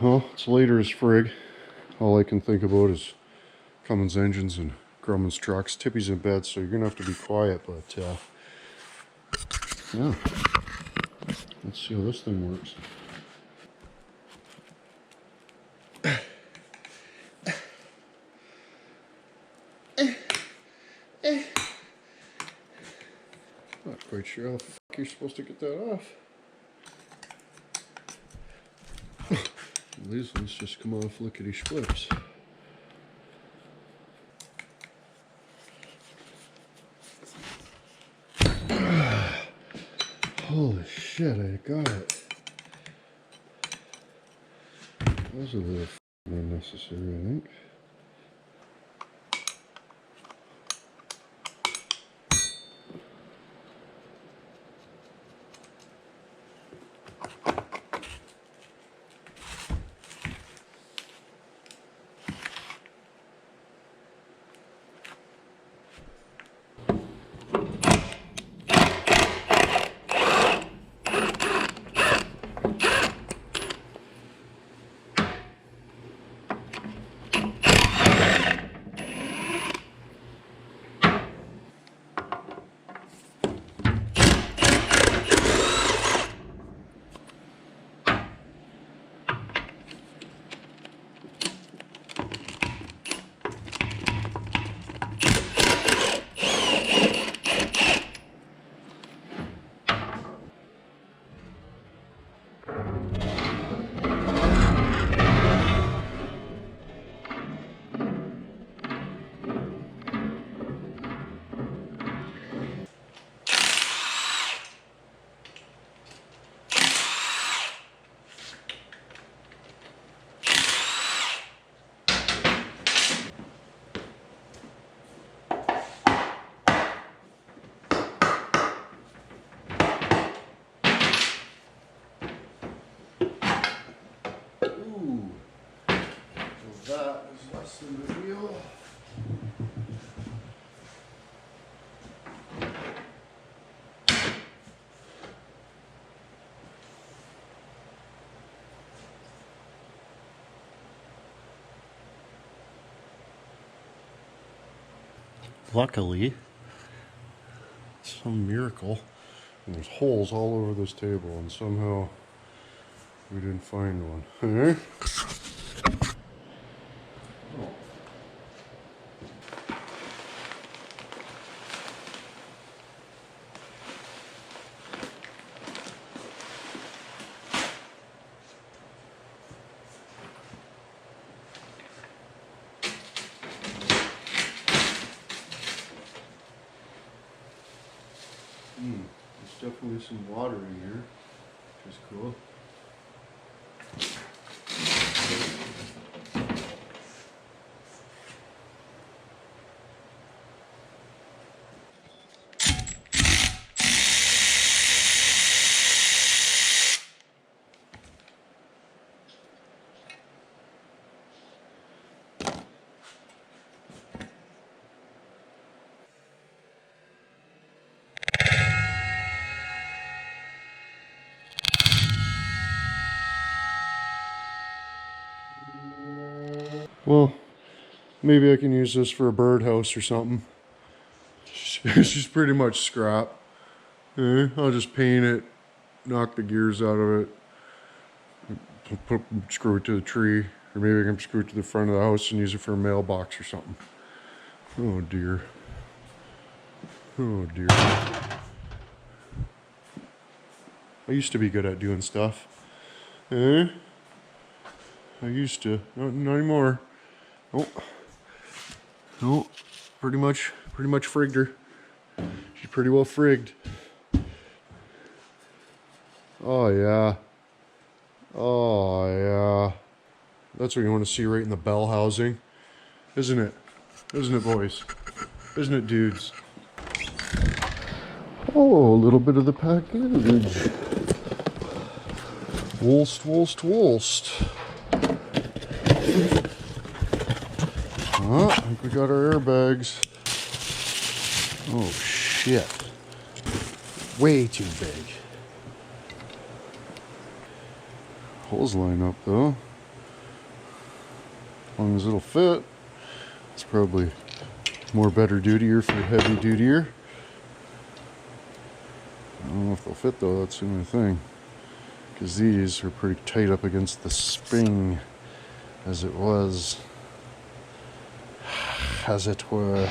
Well, it's later as frig. All I can think about is Cummins engines and Grumman's trucks. Tippy's in bed, so you're gonna have to be quiet, but yeah. Let's see how this thing works. Not quite sure how the fuck you're supposed to get that off. These ones just come off lickety splips. Holy shit, I got it. That was a little unnecessary, I think. That is less than the wheel. Luckily, some miracle, and there's holes all over this table, and somehow we didn't find one. Hey? There's definitely some water in here, which is cool. Well, maybe I can use this for a birdhouse or something. She's pretty much scrap. I'll just paint it, knock the gears out of it, screw it to the tree, or maybe I can screw it to the front of the house and use it for a mailbox or something. Oh dear. Oh dear. I used to be good at doing stuff. I used to. Not anymore. Oh. No. Pretty much frigged her. She's pretty well frigged. Oh yeah. Oh yeah. That's what you want to see right in the bell housing. Isn't it? Isn't it, boys? Isn't it, dudes? Oh, a little bit of the package. Woolst, woolst, woolst. Oh, I think we got our airbags. Oh, shit. Way too big. Holes line up, though. long as it'll fit. It's probably more better dutier for heavy dutier. I don't know if they'll fit though, that's the only thing. Because these are pretty tight up against the spring as it was. As it were.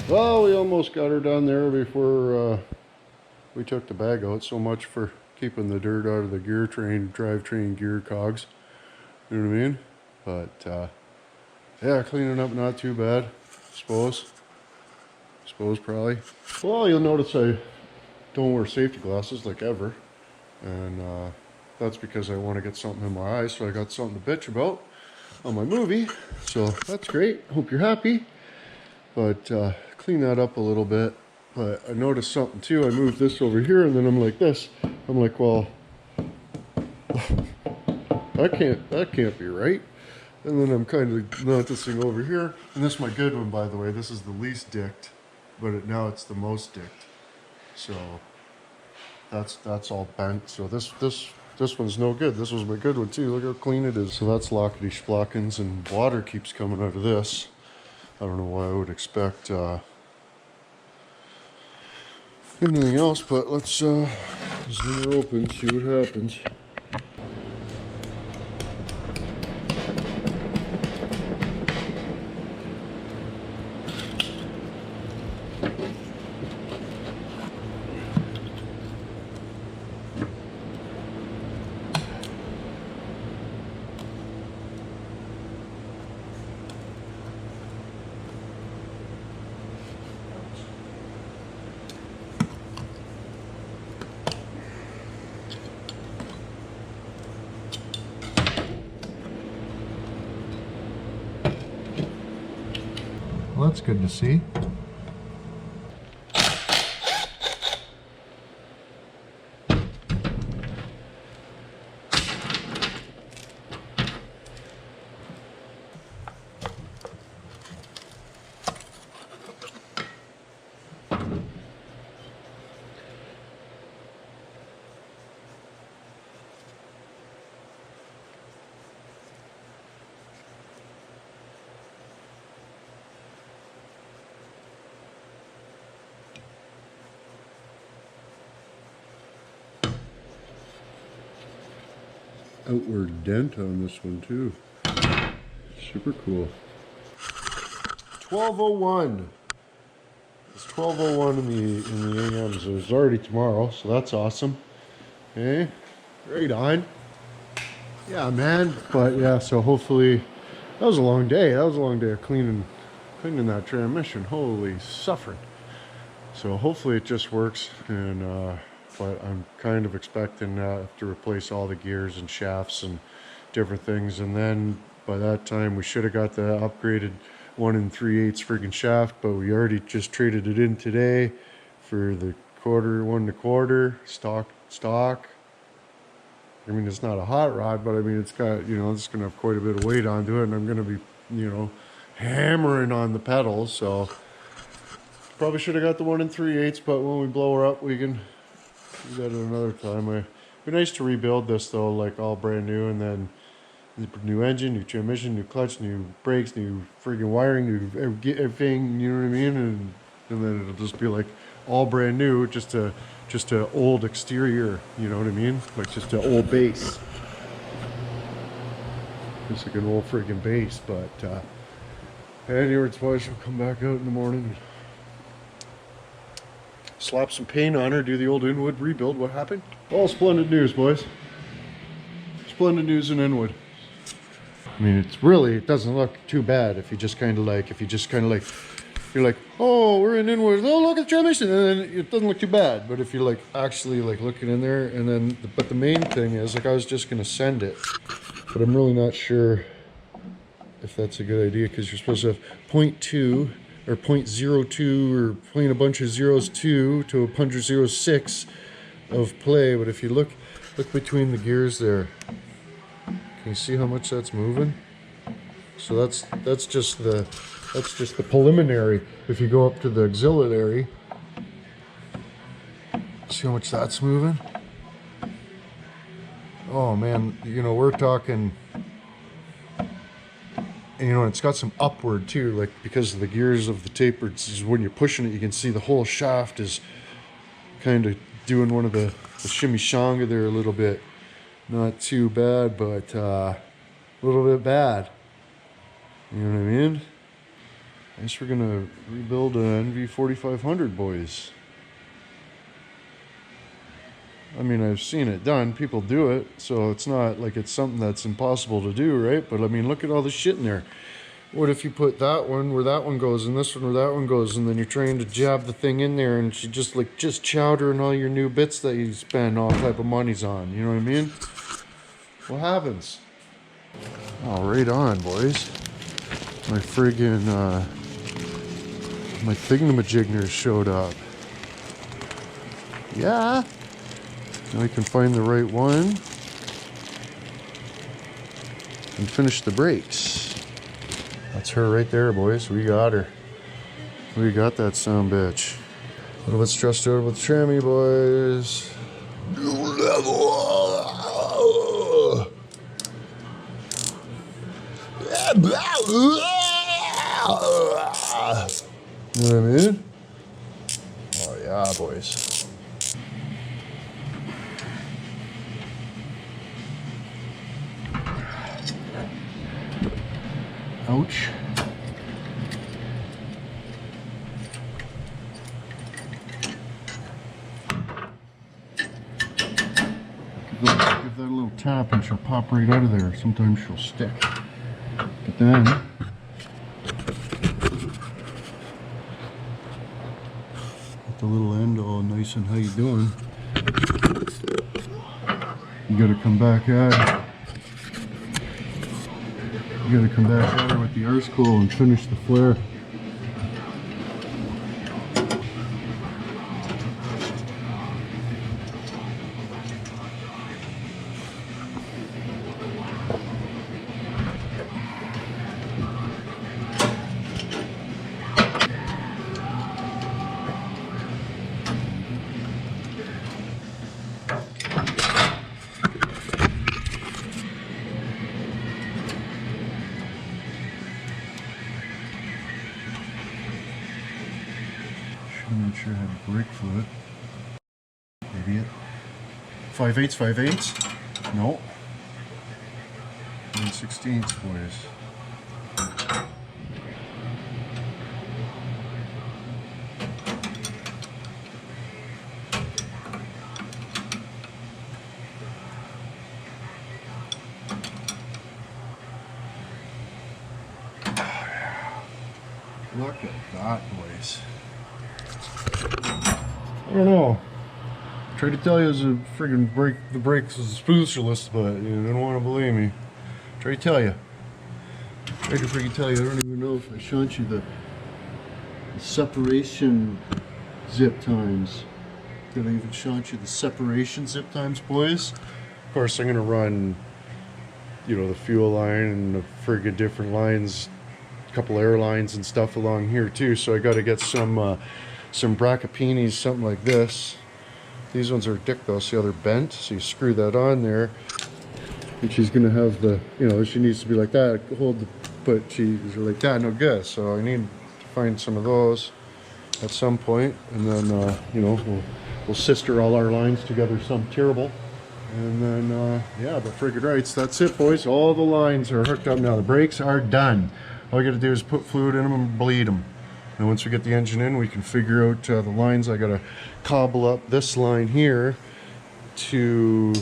Well, we almost got her done there before we took the bag out. So much for keeping the dirt out of the drivetrain gear cogs. You know what I mean? But yeah, cleaning up not too bad, suppose probably. Well, you'll notice I don't wear safety glasses like ever. And that's because I want to get something in my eyes, so I got something to bitch about on my movie. So that's great. Hope you're happy. But clean that up a little bit. But I noticed something too. I moved this over here and then I'm like this. I'm like, well, that can't be right. And then I'm kind of noticing over here. And this is my good one, by the way. This is the least dicked, but now it's the most dicked. So that's all bent. So this one's no good. This was my good one too. Look how clean it is. So that's lockety splockins, and water keeps coming out of this. I don't know why I would expect anything else, but let's zoom her open, see what happens. Well, that's good to see. Outward dent on this one too. Super cool. 12:01. It's 12:01 in the AM, so it's already tomorrow, so that's awesome. Okay, right on. Yeah, man. But yeah, so hopefully that was a long day. That was a long day of cleaning that transmission. Holy suffering. So hopefully it just works, and but I'm kind of expecting to replace all the gears and shafts and different things, and then by that time we should have got the upgraded 1 3/8 friggin' shaft, but we already just traded it in today for the 1 1/4 stock. I mean, it's not a hot rod, but I mean, it's got, you know, it's gonna have quite a bit of weight onto it, and I'm gonna be, you know, hammering on the pedals. So probably should have got the 1 3/8, but when we blow her up, we can do that at another time. It'd be nice to rebuild this though, like all brand new, and then New engine, new transmission, new clutch, new brakes, new friggin' wiring, new everything, you know what I mean? And then it'll just be like all brand new, just a old exterior, you know what I mean? Like just an old base. Just like an old friggin' base, but anyways, boys, we'll come back out in the morning. Slap some paint on her, do the old Inwood rebuild. What happened? All splendid news, boys. Splendid news in Inwood. I mean, it doesn't look too bad if you just kind of like, you're like, oh, we're in Inwood. Oh, look at the transmission. And then it doesn't look too bad. But if you're like actually like looking in there, and then, but the main thing is like, I was just going to send it, but I'm really not sure if that's a good idea, because you're supposed to have 0.2 or 0.02 or point a bunch of zeros 2 to 0.06 of play. But if you look between the gears there, can you see how much that's moving? So that's just the preliminary. If you go up to the auxiliary, see how much that's moving? Oh man, you know, we're talking, and you know, it's got some upward too, like because of the gears of the taper. It's when you're pushing it, you can see the whole shaft is kind of doing one of the shimmy-shanga there a little bit. Not too bad, but a little bit bad. You know what I mean? I guess we're gonna rebuild an nv4500, boys. I mean, I've seen it done. People do it, so it's not like it's something that's impossible to do, right? But I mean, look at all the shit in there. What if you put that one where that one goes, and this one where that one goes, and then you're trying to jab the thing in there, and you just chowdering all your new bits that you spend all type of monies on. You know what I mean? What happens? Oh, right on, boys. My friggin' my thingamajigner showed up. Yeah. Now I can find the right one and finish the brakes. That's her right there, boys. We got her. We got that son of a bitch. A little bit stressed out with the trammy, boys. New level. You know what I mean? Oh yeah, boys. Ouch. Give that a little tap and she'll pop right out of there. Sometimes she'll stick. But then get the little end all nice and how you doing. You gotta come back at it. You gotta come back at her with the arse coal and finish the flare. I'm not sure how to brake fluid. Idiot. 5/8, 5/8? No. 1/16, boys. Look at that, boys. I don't know. I tried to tell you as a friggin' the brakes is a specialist, but you don't want to believe me. Tried to tell you. Tried to friggin' tell you. I don't even know if I showed you the separation zip times. Did I even show you the separation zip times, boys? Of course, I'm gonna run, you know, the fuel line and the friggin' different lines, a couple airlines and stuff along here too. So I got to get some braccapinis, something like this. These ones are thick though, see how they're bent? So you screw that on there. And she's gonna have the, you know, she needs to be like that, hold the, but she's like that, no good. So I need to find some of those at some point, and then you know, we'll sister all our lines together some terrible. And then yeah, but friggin' rights, that's it, boys. All the lines are hooked up now. The brakes are done. All I gotta do is put fluid in them and bleed them. And once we get the engine in, we can figure out the lines. I gotta cobble up this line here to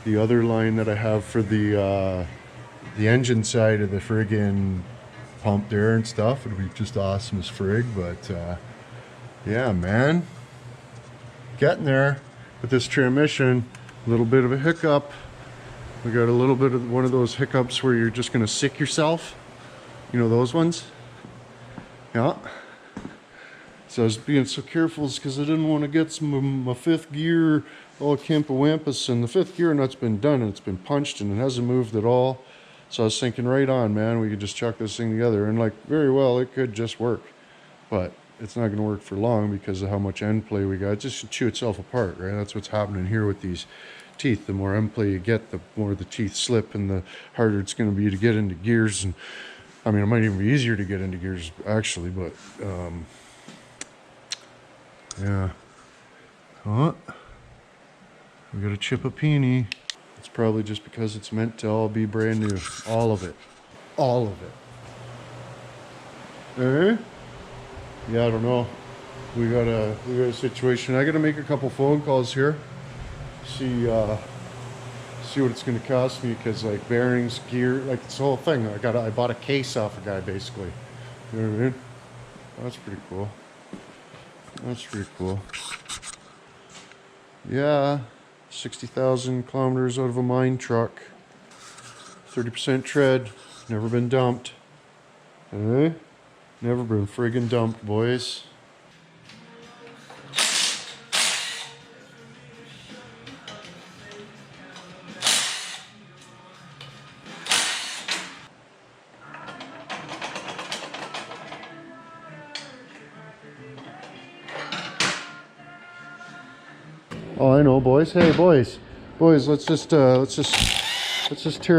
the other line that I have for the engine side of the friggin' pump there and stuff. It'll be just awesome as frig, but yeah, man, getting there with this transmission. A little bit of a hiccup. We got a little bit of one of those hiccups where you're just gonna sick yourself. You know those ones? Yeah. So I was being so careful because I didn't want to get my fifth gear all campawampus, and the fifth gear nut's been done and it's been punched and it hasn't moved at all. So I was thinking, right on, man, we could just chuck this thing together, and like very well it could just work, but it's not going to work for long because of how much end play we got. It just should chew itself apart, right? That's what's happening here with these teeth. The more end play you get, the more the teeth slip, and the harder it's going to be to get into gears. And I mean, it might even be easier to get into gears actually, but yeah. Huh? We got a chip a peony. It's probably just because it's meant to all be brand new. All of it. All of it. Eh? Yeah, I don't know. We got a situation. I gotta make a couple phone calls here. See what it's gonna cost me, because like bearings, gear, like this whole thing. I bought a case off a guy basically. You know what I mean? That's pretty cool. That's pretty cool. Yeah, 60,000 kilometers out of a mine truck. 30% tread. Never been dumped. Eh? Never been friggin' dumped, boys. Oh, I know, boys. Hey, boys, let's just tear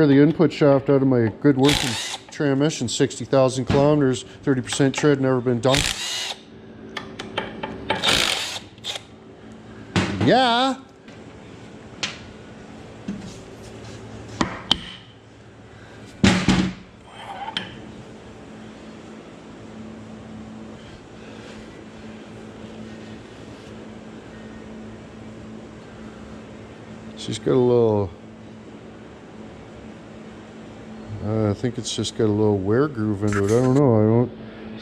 the input shaft out of my good working transmission. 60,000 kilometers, 30% tread, never been dumped. Yeah. She's got a little, I think it's just got a little wear groove into it. I don't know. I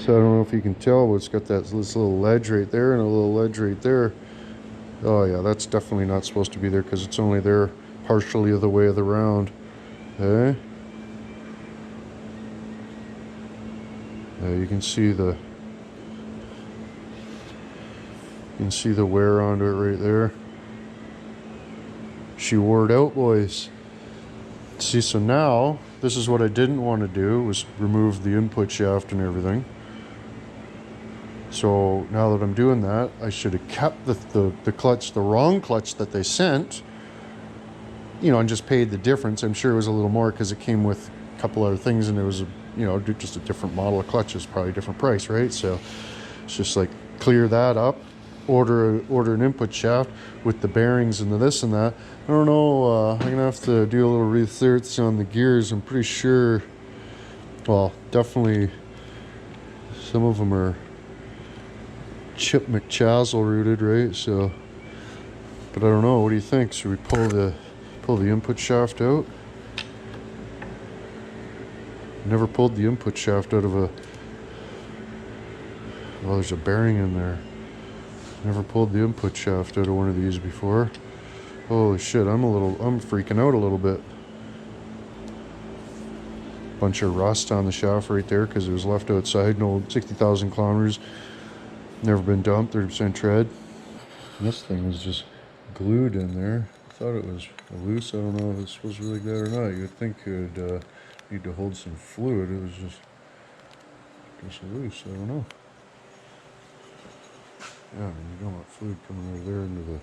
don't know if you can tell, but it's got this little ledge right there and a little ledge right there. Oh yeah, that's definitely not supposed to be there because it's only there partially of the way of the round. Okay. You can see the wear onto it right there. She wore it out, boys. See, so now this is what I didn't want to do, was remove the input shaft and everything. So now that I'm doing that, I should have kept the clutch, the wrong clutch that they sent, you know, and just paid the difference. I'm sure it was a little more because it came with a couple other things, and it was, you know, just a different model of clutches, probably a different price, right? So it's just like clear that up, order an input shaft with the bearings and the this and that. I don't know, I'm gonna have to do a little research on the gears. I'm pretty sure, well, definitely some of them are Chip McChazel rooted, right? So, but I don't know. What do you think? Should we pull the input shaft out? Never pulled the input shaft out of a. Well, there's a bearing in there. Never pulled the input shaft out of one of these before. Holy shit! I'm freaking out a little bit. Bunch of rust on the shaft right there because it was left outside. No, 60,000 kilometers. Never been dumped, 30% tread. And this thing was just glued in there. I thought it was loose. I don't know if this was really good or not. You'd think it would need to hold some fluid. It was just loose. I don't know. Yeah, I mean, you don't want fluid coming out of there into the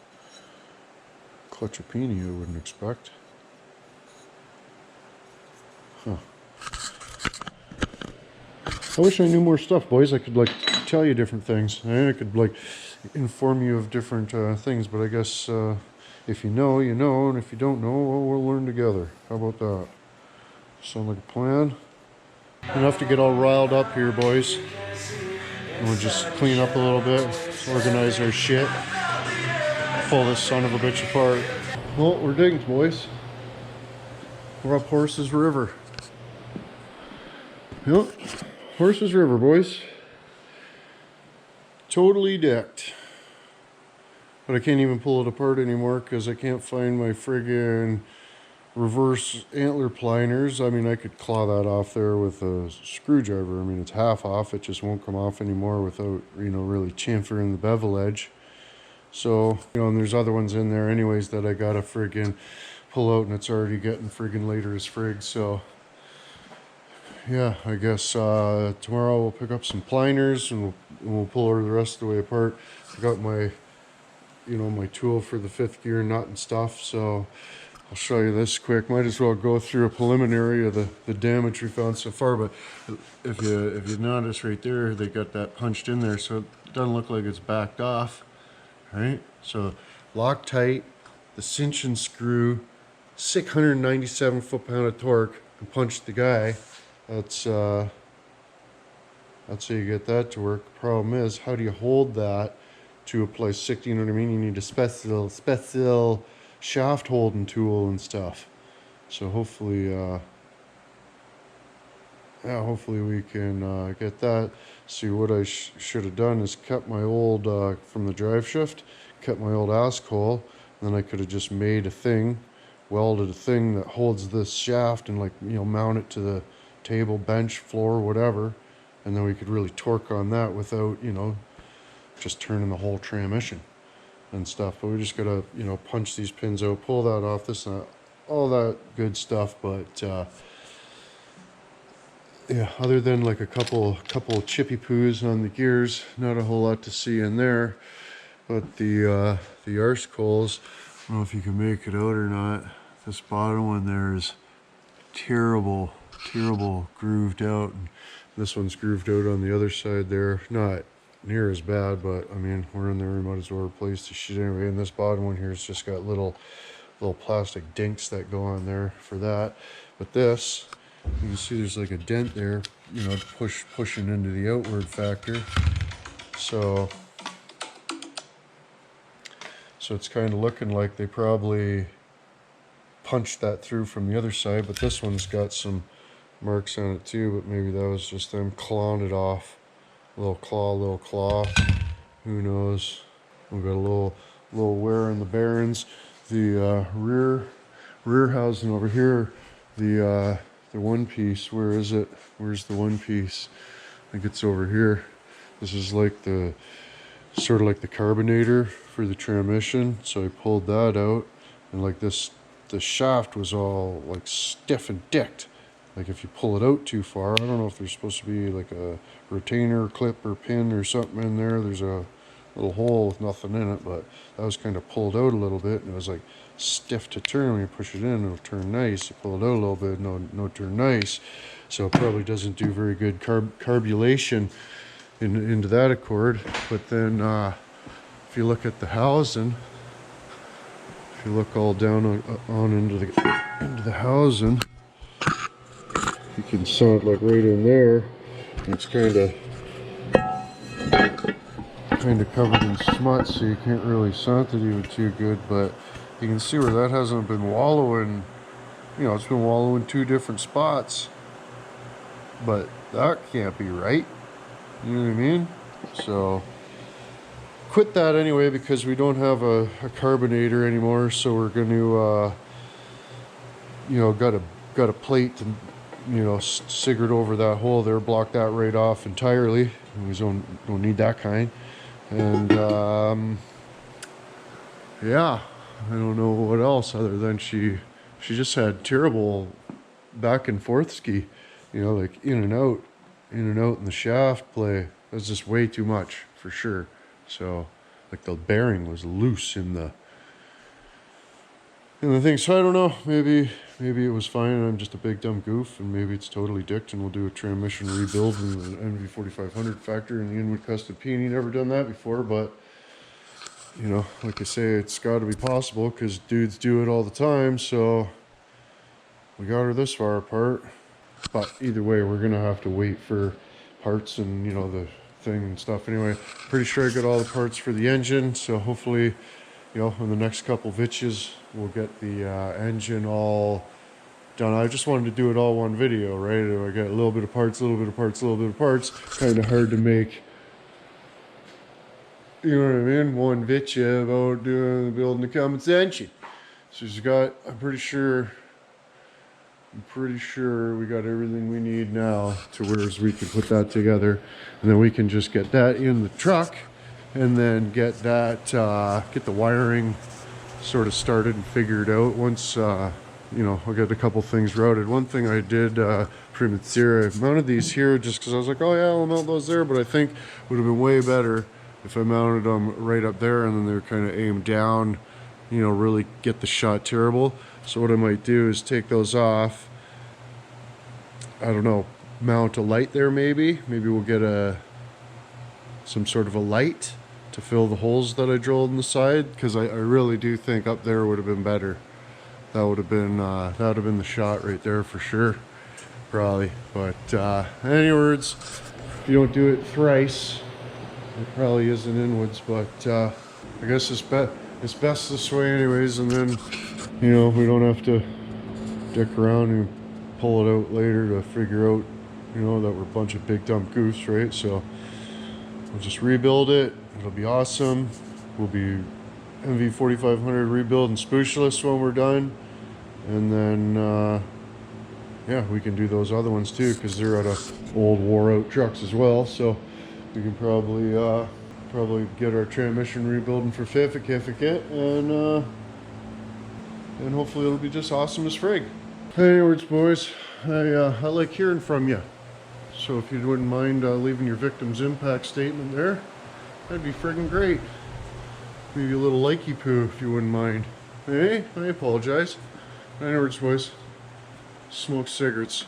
clutch of peony, I wouldn't expect. Huh. I wish I knew more stuff, boys. I could like tell you different things. I could like inform you of different things, but I guess if you know, you know, and if you don't know, well, we'll learn together. How about that? Sound like a plan? Enough to get all riled up here, boys. And we'll just clean up a little bit, organize our shit, pull this son of a bitch apart. Well, we're digging, boys. We're up Horses River. Yep, Horses River, boys. Totally decked. But I can't even pull it apart anymore because I can't find my friggin' reverse antler pliners. I mean, I could claw that off there with a screwdriver. I mean, it's half off. It just won't come off anymore without, you know, really chamfering the bevel edge. So, you know, and there's other ones in there anyways that I gotta friggin' pull out, and it's already getting friggin' later as frig. So yeah, I guess tomorrow we'll pick up some pliners and we'll pull her the rest of the way apart. I got my, you know, my tool for the 5th gear nut and stuff, so I'll show you this quick. Might as well go through a preliminary of the damage we found so far. But if you notice right there, they got that punched in there, so it doesn't look like it's backed off. Right? So Loctite, the cinching screw, 697 foot-pound of torque, and punched the guy. That's how you get that to work. The problem is, how do you hold that to a place? You know what I mean? You need a special shaft holding tool and stuff. So hopefully, hopefully we can get that. See, what I should have done is kept my old from the drive shaft, kept my old ask hole, and then I could have just made a thing, welded a thing that holds this shaft, and, like, you know, mount it to the table, bench, floor, whatever, and then we could really torque on that without, you know, just turning the whole transmission and stuff. But we just gotta, you know, punch these pins out, pull that off, this and that, all that good stuff. But yeah, other than like a couple chippy poos on the gears, not a whole lot to see in there. But the arse coals, I don't know if you can make it out or not. This bottom one there is terrible grooved out, and this one's grooved out on the other side there. Not near as bad, but I mean, we're in there, we might as well replace the shit anyway. And this bottom one here has just got little plastic dinks that go on there for that. But this, you can see there's like a dent there, you know, pushing into the outward factor. So it's kind of looking like they probably punched that through from the other side, but this one's got some marks on it too, but maybe that was just them clawing it off. Little claw, who knows. We've got a little wear in the bearings. The rear housing over here, the one piece, where is it? Where's the one piece? I think it's over here. This is like the sort of like the carbonator for the transmission, so I pulled that out, and like this, the shaft was all like stiff and dicked. Like if you pull it out too far, I don't know if there's supposed to be like a retainer clip or pin or something in there. There's a little hole with nothing in it, but that was kind of pulled out a little bit, and it was like stiff to turn. When you push it in, it'll turn nice. You pull it out a little bit, no turn nice. So it probably doesn't do very good carbulation into that accord. But then if you look at the housing, if you look all down on into the housing, you can saw it like right in there. It's kind of covered in smut, so you can't really sant it even too good. But you can see where that hasn't been wallowing. You know, it's been wallowing 2 different spots. But that can't be right. You know what I mean? So quit that anyway, because we don't have a carbonator anymore. So we're going to, you know, got a plate to, you know, cigarette over that hole there, block that right off entirely. We don't need that kind. And yeah, I don't know what else other than she just had terrible back and forth ski, you know, like in and out in the shaft play. It was just way too much for sure. So like the bearing was loose in the thing. So I don't know, maybe it was fine and I'm just a big dumb goof, and maybe it's totally dicked and we'll do a transmission rebuild in the nv4500 factory in the inwood custom Peony. Never done that before, but you know, like I say, it's got to be possible because dudes do it all the time. So we got her this far apart, but either way, we're gonna have to wait for parts and, you know, the thing and stuff. Anyway, pretty sure I got all the parts for the engine, so hopefully, you know, in the next couple vitches, we'll get the engine all done. I just wanted to do it all one video, right? I got a little bit of parts, a little bit of parts, a little bit of parts. Kind of hard to make, you know what I mean, one vitcha about building the Cummins engine. So she's got, I'm pretty sure we got everything we need now to where we can put that together, and then we can just get that in the truck and then get that get the wiring sort of started and figured out once you know, I'll get a couple things routed. One thing I did pretty much I mounted these here just because I was like, oh yeah, I'll mount those there, but I think it would have been way better if I mounted them right up there and then they're kind of aimed down, you know, really get the shot terrible. So what I might do is take those off, I don't know, mount a light there maybe. Maybe we'll get some sort of a light to fill the holes that I drilled in the side, because I really do think up there would have been better. That would have been the shot right there for sure, probably. But any words, if you don't do it thrice, it probably isn't inwoods. But I guess it's best this way anyways, and then, you know, we don't have to dick around and pull it out later to figure out, you know, that we're a bunch of big dumb goofs, right? So we'll just rebuild it. It'll be awesome. We'll be nv4500 rebuild and spooshless when we're done, and then yeah, we can do those other ones too, because they're out of old wore out trucks as well. So we can probably get our transmission rebuilding for certificate, and hopefully it'll be just awesome as frig. Anyways, boys, I like hearing from you. So if you wouldn't mind leaving your victim's impact statement there, that'd be friggin' great. Maybe a little likey poo if you wouldn't mind. Hey, I apologize. Anyways, boys, smoke cigarettes.